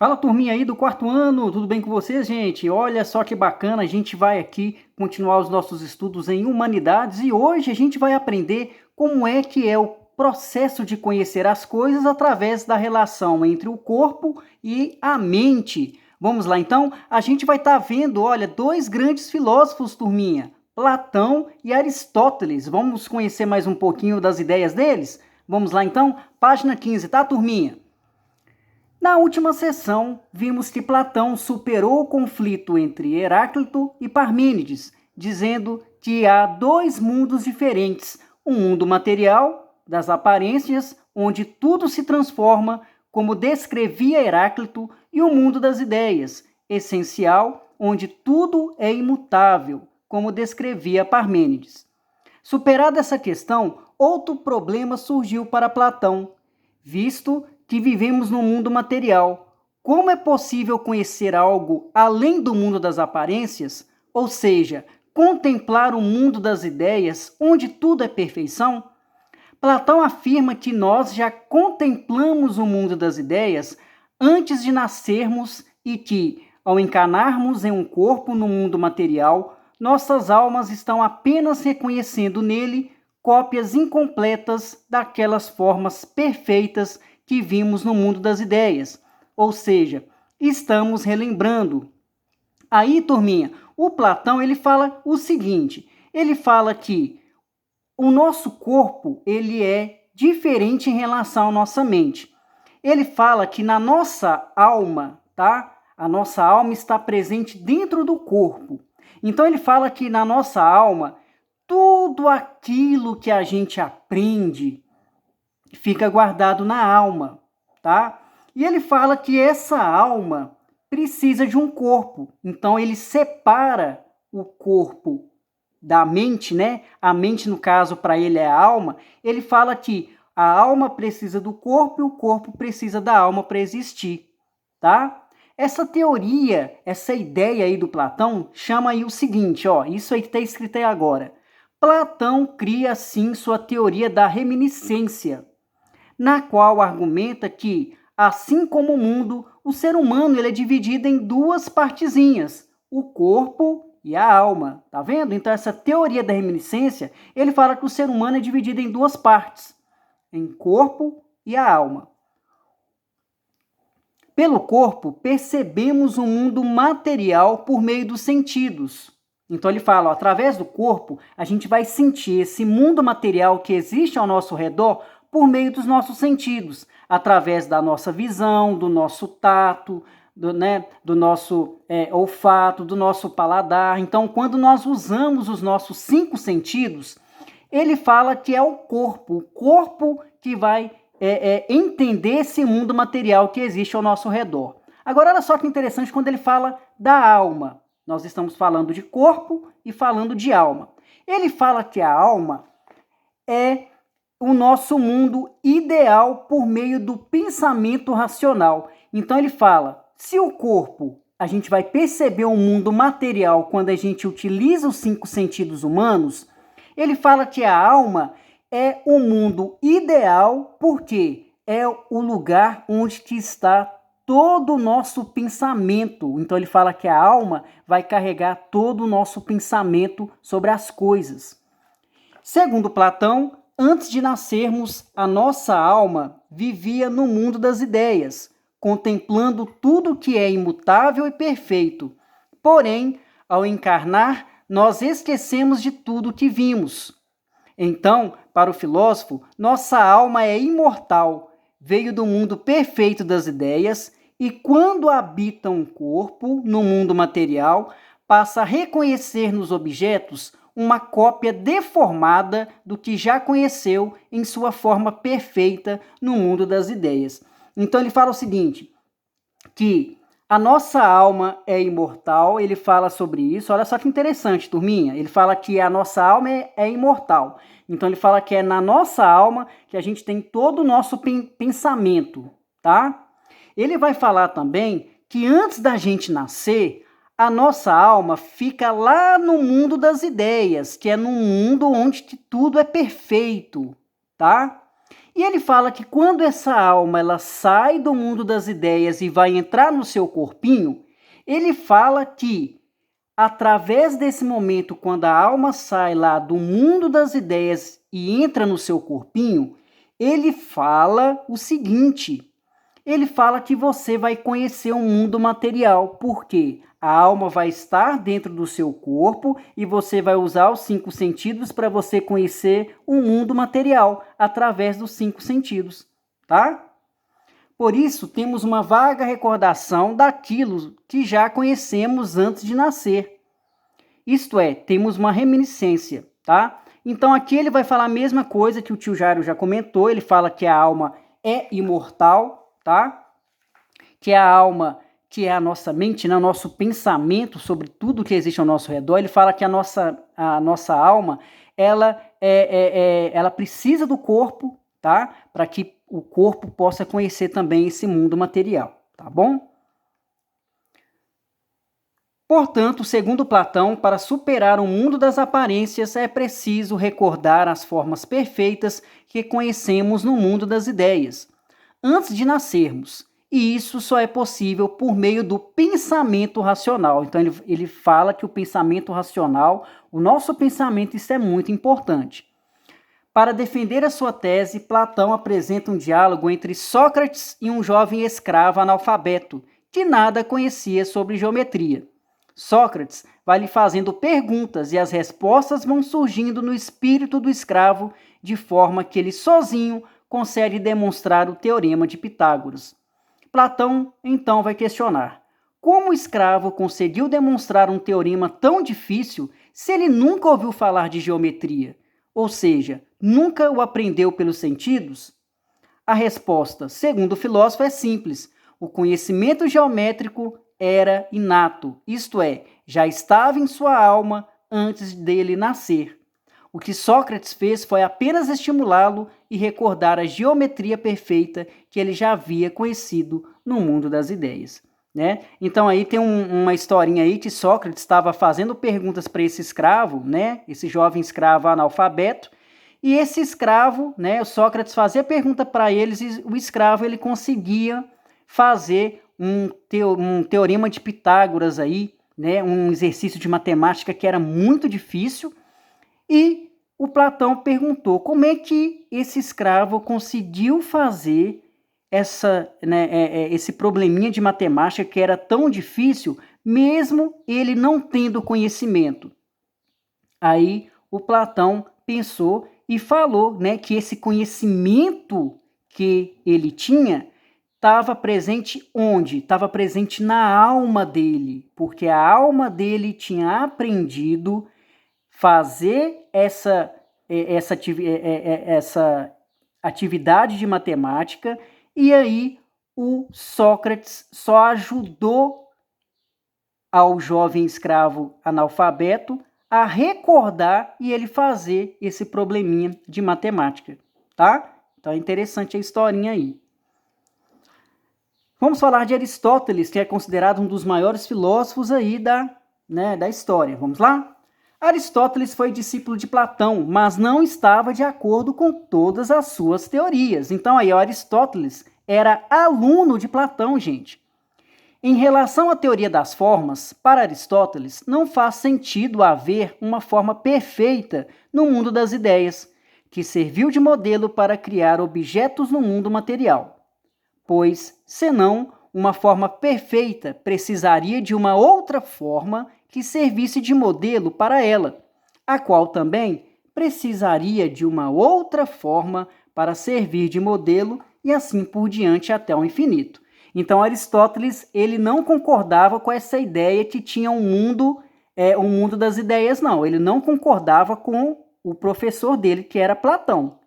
Fala, turminha aí do quarto ano, tudo bem com vocês, gente? Olha só que bacana, a gente vai aqui continuar os nossos estudos em humanidades e hoje a gente vai aprender como é que é o processo de conhecer as coisas através da relação entre o corpo e a mente. Vamos lá então? A gente vai estar vendo, olha, dois grandes filósofos, turminha, Platão e Aristóteles. Vamos conhecer mais um pouquinho das ideias deles? Vamos lá então? Página 15, tá, turminha? Na última sessão, vimos que Platão superou o conflito entre Heráclito e Parmênides, dizendo que há dois mundos diferentes: um mundo material, das aparências, onde tudo se transforma, como descrevia Heráclito, e o mundo das ideias, essencial, onde tudo é imutável, como descrevia Parmênides. Superada essa questão, outro problema surgiu para Platão, visto que vivemos no mundo material. Como é possível conhecer algo além do mundo das aparências, ou seja, contemplar o mundo das ideias, onde tudo é perfeição? Platão afirma que nós já contemplamos o mundo das ideias antes de nascermos e que, ao encarnarmos em um corpo no mundo material, nossas almas estão apenas reconhecendo nele cópias incompletas daquelas formas perfeitas que vimos no mundo das ideias, ou seja, estamos relembrando. Aí, turminha, o Platão ele fala o seguinte, ele fala que o nosso corpo ele é diferente em relação à nossa mente. Ele fala que na nossa alma, tá? A nossa alma está presente dentro do corpo. Então ele fala que na nossa alma tudo aquilo que a gente aprende fica guardado na alma, tá? E ele fala que essa alma precisa de um corpo. Então ele separa o corpo da mente, né? A mente, no caso, para ele é a alma. Ele fala que a alma precisa do corpo e o corpo precisa da alma para existir, tá? Essa teoria, essa ideia aí do Platão, chama aí o seguinte, ó, isso aí que está escrito aí agora. Platão cria, assim, sua teoria da reminiscência, na qual argumenta que, assim como o mundo, o ser humano ele é dividido em duas partezinhas, o corpo e a alma. Tá vendo? Então essa teoria da reminiscência, ele fala que o ser humano é dividido em duas partes, em corpo e a alma. Pelo corpo, percebemos o mundo material por meio dos sentidos. Então ele fala, ó, através do corpo, a gente vai sentir esse mundo material que existe ao nosso redor por meio dos nossos sentidos, através da nossa visão, do nosso tato, do nosso olfato, do nosso paladar. Então, quando nós usamos os nossos 5 sentidos, ele fala que é o corpo que vai entender esse mundo material que existe ao nosso redor. Agora, olha só que interessante quando ele fala da alma. Nós estamos falando de corpo e falando de alma. Ele fala que a alma é o nosso mundo ideal por meio do pensamento racional. Então ele fala, se o corpo, a gente vai perceber um mundo material quando a gente utiliza os 5 sentidos humanos, ele fala que a alma é o mundo ideal porque é o lugar onde que está todo o nosso pensamento. Então ele fala que a alma vai carregar todo o nosso pensamento sobre as coisas. Segundo Platão, antes de nascermos, a nossa alma vivia no mundo das ideias, contemplando tudo que é imutável e perfeito. Porém, ao encarnar, nós esquecemos de tudo que vimos. Então, para o filósofo, nossa alma é imortal, veio do mundo perfeito das ideias e, quando habita um corpo no mundo material, passa a reconhecer nos objetos uma cópia deformada do que já conheceu em sua forma perfeita no mundo das ideias. Então ele fala o seguinte, que a nossa alma é imortal, ele fala sobre isso. Olha só que interessante, turminha. Ele fala que a nossa alma é imortal. Então ele fala que é na nossa alma que a gente tem todo o nosso pensamento, tá? Ele vai falar também que antes da gente nascer, a nossa alma fica lá no mundo das ideias, que é num mundo onde tudo é perfeito, tá? E ele fala que quando essa alma ela sai do mundo das ideias e vai entrar no seu corpinho, ele fala que através desse momento, quando a alma sai lá do mundo das ideias e entra no seu corpinho, ele fala o seguinte: ele fala que você vai conhecer um mundo material, porque a alma vai estar dentro do seu corpo e você vai usar os 5 sentidos para você conhecer o mundo material através dos 5 sentidos, tá? Por isso, temos uma vaga recordação daquilo que já conhecemos antes de nascer. Isto é, temos uma reminiscência, tá? Então aqui ele vai falar a mesma coisa que o tio Jairo já comentou, ele fala que a alma é imortal, tá? Que a alma, que é a nossa mente, né? O nosso pensamento sobre tudo que existe ao nosso redor, ele fala que a nossa alma, ela precisa do corpo, tá? Para que o corpo possa conhecer também esse mundo material, tá bom? Portanto, segundo Platão, para superar o mundo das aparências é preciso recordar as formas perfeitas que conhecemos no mundo das ideias, antes de nascermos. E isso só é possível por meio do pensamento racional. Então ele fala que o pensamento racional, o nosso pensamento, isso é muito importante. Para defender a sua tese, Platão apresenta um diálogo entre Sócrates e um jovem escravo analfabeto, que nada conhecia sobre geometria. Sócrates vai lhe fazendo perguntas e as respostas vão surgindo no espírito do escravo, de forma que ele sozinho consegue demonstrar o teorema de Pitágoras. Platão então vai questionar: como o escravo conseguiu demonstrar um teorema tão difícil se ele nunca ouviu falar de geometria? Ou seja, nunca o aprendeu pelos sentidos? A resposta, segundo o filósofo, é simples: o conhecimento geométrico era inato, isto é, já estava em sua alma antes dele nascer. O que Sócrates fez foi apenas estimulá-lo e recordar a geometria perfeita que ele já havia conhecido no mundo das ideias, né? Então aí tem uma historinha aí que Sócrates estava fazendo perguntas para esse escravo, né? Esse jovem escravo analfabeto, e esse escravo, né? O Sócrates fazia pergunta para eles e o escravo ele conseguia fazer um teorema de Pitágoras aí, né? Um exercício de matemática que era muito difícil. E o Platão perguntou como é que esse escravo conseguiu fazer esse probleminha de matemática que era tão difícil, mesmo ele não tendo conhecimento. Aí o Platão pensou e falou, né, que esse conhecimento que ele tinha estava presente onde? Estava presente na alma dele, porque a alma dele tinha aprendido fazer essa atividade de matemática, e aí o Sócrates só ajudou ao jovem escravo analfabeto a recordar e ele fazer esse probleminha de matemática, tá? Então é interessante a historinha aí. Vamos falar de Aristóteles, que é considerado um dos maiores filósofos aí da história. Vamos lá? Aristóteles foi discípulo de Platão, mas não estava de acordo com todas as suas teorias. Então aí, Aristóteles era aluno de Platão, gente. Em relação à teoria das formas, para Aristóteles, não faz sentido haver uma forma perfeita no mundo das ideias, que serviu de modelo para criar objetos no mundo material. Pois, senão, uma forma perfeita precisaria de uma outra forma que servisse de modelo para ela, a qual também precisaria de uma outra forma para servir de modelo e assim por diante até o infinito. Então Aristóteles ele não concordava com essa ideia que tinha um mundo das ideias, não. Ele não concordava com o professor dele, que era Platão,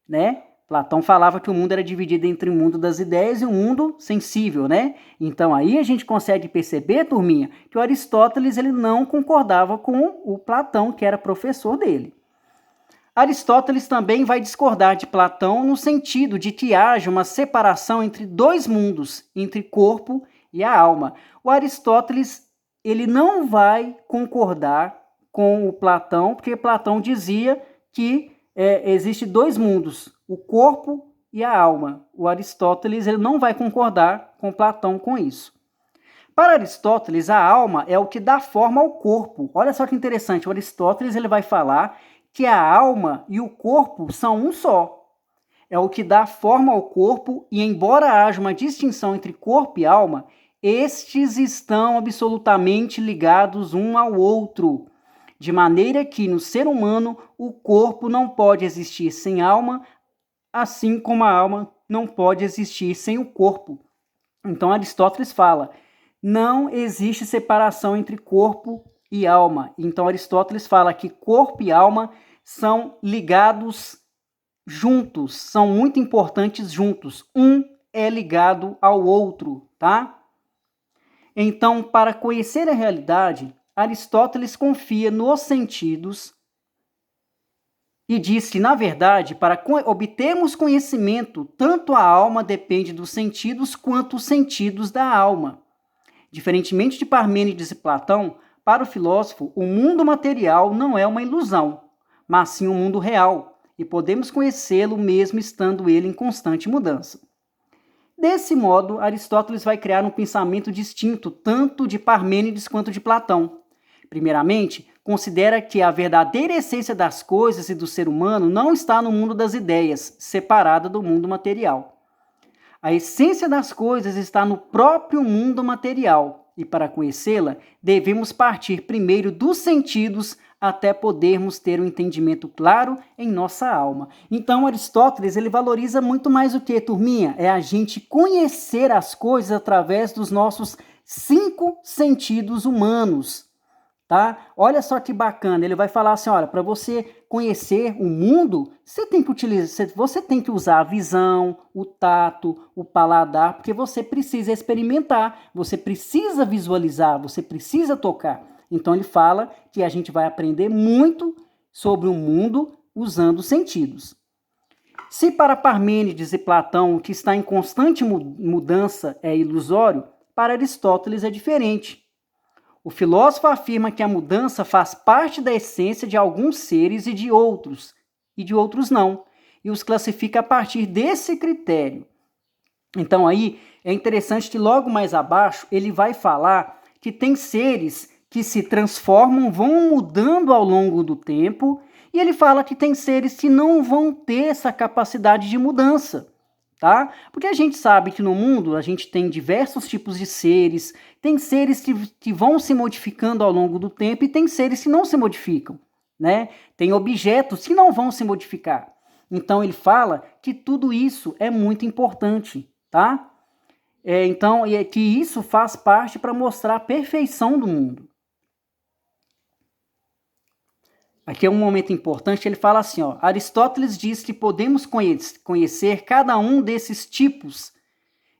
né? Platão falava que o mundo era dividido entre o mundo das ideias e o mundo sensível, né? Então aí a gente consegue perceber, turminha, que o Aristóteles ele não concordava com o Platão, que era professor dele. Aristóteles também vai discordar de Platão no sentido de que haja uma separação entre dois mundos, entre corpo e a alma. O Aristóteles ele não vai concordar com o Platão, porque Platão dizia que existe dois mundos, o corpo e a alma. O Aristóteles ele não vai concordar com Platão com isso. Para Aristóteles, a alma é o que dá forma ao corpo. Olha só que interessante, o Aristóteles ele vai falar que a alma e o corpo são um só. É o que dá forma ao corpo e, embora haja uma distinção entre corpo e alma, estes estão absolutamente ligados um ao outro, de maneira que no ser humano o corpo não pode existir sem alma, assim como a alma não pode existir sem o corpo. Então Aristóteles fala, não existe separação entre corpo e alma. Então Aristóteles fala que corpo e alma são ligados juntos, são muito importantes juntos. Um é ligado ao outro, tá? Então, para conhecer a realidade, Aristóteles confia nos sentidos e diz que, na verdade, para obtermos conhecimento, tanto a alma depende dos sentidos quanto os sentidos da alma. Diferentemente de Parmênides e Platão, para o filósofo, o mundo material não é uma ilusão, mas sim um mundo real, e podemos conhecê-lo mesmo estando ele em constante mudança. Desse modo, Aristóteles vai criar um pensamento distinto tanto de Parmênides quanto de Platão. Primeiramente, considera que a verdadeira essência das coisas e do ser humano não está no mundo das ideias, separada do mundo material. A essência das coisas está no próprio mundo material, e para conhecê-la, devemos partir primeiro dos sentidos até podermos ter um entendimento claro em nossa alma. Então, Aristóteles ele valoriza muito mais o que, turminha? É a gente conhecer as coisas através dos nossos 5 sentidos humanos. Tá? Olha só que bacana, ele vai falar assim, olha, para você conhecer o mundo, você tem que usar a visão, o tato, o paladar, porque você precisa experimentar, você precisa visualizar, você precisa tocar. Então ele fala que a gente vai aprender muito sobre o mundo usando os sentidos. Se para Parmênides e Platão o que está em constante mudança é ilusório, para Aristóteles é diferente. O filósofo afirma que a mudança faz parte da essência de alguns seres e de outros não, e os classifica a partir desse critério. Então aí é interessante que logo mais abaixo ele vai falar que tem seres que se transformam, vão mudando ao longo do tempo, e ele fala que tem seres que não vão ter essa capacidade de mudança. Tá? Porque a gente sabe que no mundo a gente tem diversos tipos de seres, tem seres que vão se modificando ao longo do tempo e tem seres que não se modificam, né? Tem objetos que não vão se modificar. Então ele fala que tudo isso é muito importante, tá? Então é que isso faz parte para mostrar a perfeição do mundo. Aqui é um momento importante, ele fala assim, ó, Aristóteles diz que podemos conhecer cada um desses tipos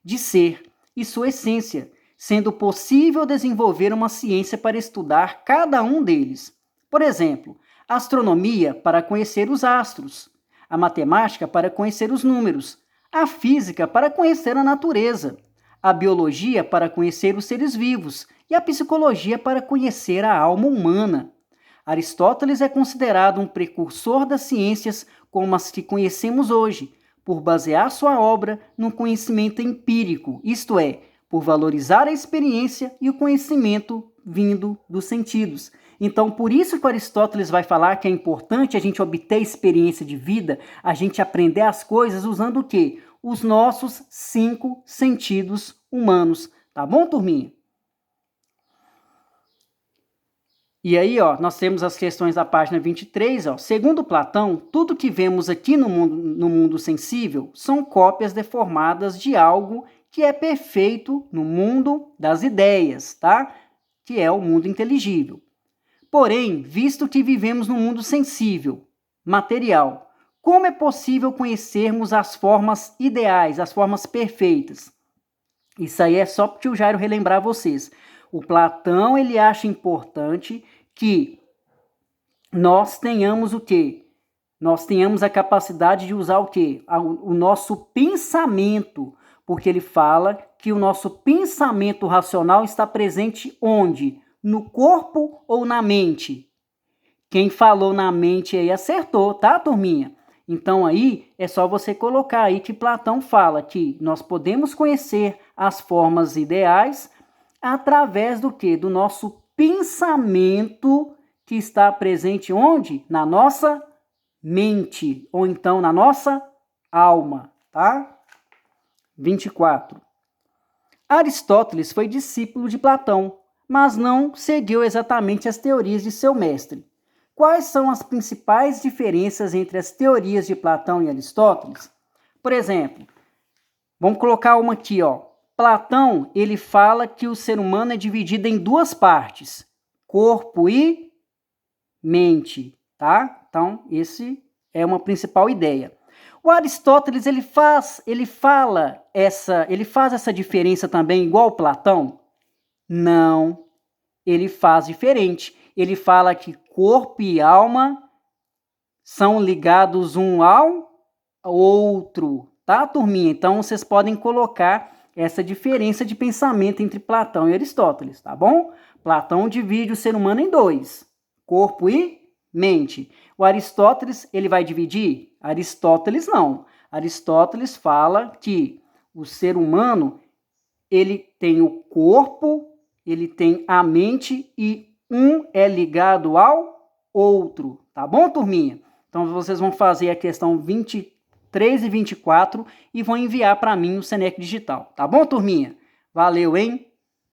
de ser e sua essência, sendo possível desenvolver uma ciência para estudar cada um deles. Por exemplo, a astronomia para conhecer os astros, a matemática para conhecer os números, a física para conhecer a natureza, a biologia para conhecer os seres vivos e a psicologia para conhecer a alma humana. Aristóteles é considerado um precursor das ciências como as que conhecemos hoje, por basear sua obra no conhecimento empírico, isto é, por valorizar a experiência e o conhecimento vindo dos sentidos. Então, por isso que Aristóteles vai falar que é importante a gente obter experiência de vida, a gente aprender as coisas usando o quê? Os nossos 5 sentidos humanos. Tá bom, turminha? E aí, ó, nós temos as questões da página 23, ó. Segundo Platão, tudo que vemos aqui no mundo sensível são cópias deformadas de algo que é perfeito no mundo das ideias, tá? Que é o mundo inteligível. Porém, visto que vivemos no mundo sensível, material, como é possível conhecermos as formas ideais, as formas perfeitas? Isso aí é só para o tio Jairo relembrar vocês. O Platão, ele acha importante que nós tenhamos o quê? Nós tenhamos a capacidade de usar o quê? O nosso pensamento, porque ele fala que o nosso pensamento racional está presente onde? No corpo ou na mente? Quem falou na mente aí acertou, tá, turminha? Então aí é só você colocar aí que Platão fala que nós podemos conhecer as formas ideais através do quê? Do nosso pensamento que está presente onde? Na nossa mente, ou então na nossa alma, tá? 24. Aristóteles foi discípulo de Platão, mas não seguiu exatamente as teorias de seu mestre. Quais são as principais diferenças entre as teorias de Platão e Aristóteles? Por exemplo, vamos colocar uma aqui, ó. Platão, ele fala que o ser humano é dividido em duas partes, corpo e mente, tá? Então, esse é uma principal ideia. O Aristóteles, ele faz essa diferença também igual Platão? Não, ele faz diferente. Ele fala que corpo e alma são ligados um ao outro, tá, turminha? Então, vocês podem colocar essa diferença de pensamento entre Platão e Aristóteles, tá bom? Platão divide o ser humano em dois, corpo e mente. O Aristóteles, ele vai dividir? Aristóteles não. Aristóteles fala que o ser humano, ele tem o corpo, ele tem a mente e um é ligado ao outro, tá bom, turminha? Então vocês vão fazer a questão 23 e 24 e vão enviar para mim o Seneca Digital, tá bom, turminha? Valeu, hein?